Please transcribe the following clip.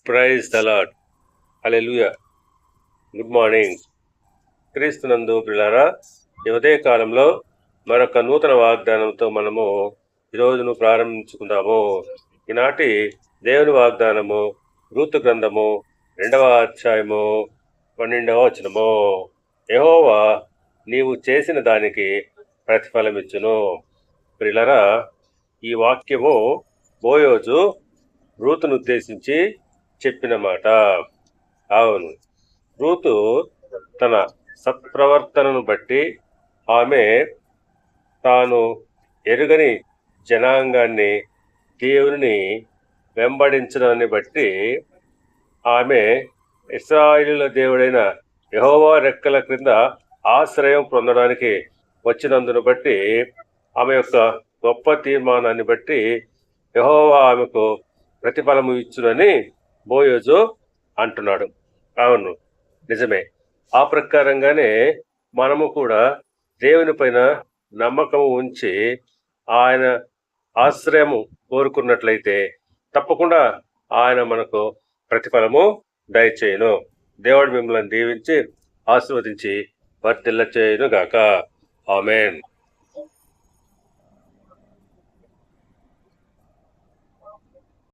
Praise the lord. Hallelujah. Good morning. క్రీస్తునందు ప్రియులారా, ఈ ఉదయ కాలంలో మరొక నూతన వాగ్దానంతో మనము ఈరోజును ప్రారంభించుకుందాము. ఈనాటి దేవుని వాగ్దానము రూతు గ్రంథము 2వ అధ్యాయము 12వ వచనము. యెహోవా నీవు చేసిన దానికి ప్రతిఫలమిచ్చును. ప్రియులారా, ఈ వాక్యము బోయోజు రూతును ఉద్దేశించి చెప్పిన మాట. అవును, రూతు తన సత్ప్రవర్తనను బట్టి, ఆమె తాను ఎరుగని జనాంగాన్ని దేవుని వెంబడించడాన్ని బట్టి, ఆమె ఇశ్రాయేలుల దేవుడైన యెహోవా రెక్కల క్రింద ఆశ్రయం పొందడానికి వచ్చినందును బట్టి, ఆమె యొక్క గొప్ప తీర్మానాన్ని బట్టి యెహోవా ఆమెకు ప్రతిఫలము ఇచ్చునని బోయోజు అంటున్నాడు. అవును, నిజమే. ఆ ప్రకారంగానే మనము కూడా దేవుని పైన నమ్మకము ఉంచి ఆయన ఆశ్రయము కోరుకున్నట్లయితే తప్పకుండా ఆయన మనకు ప్రతిఫలము దయచేయును. దేవుడు మిమ్మల్ని దీవించి ఆశీర్వదించి వర్ధిల్ల చేయును గాక. ఆమేన్.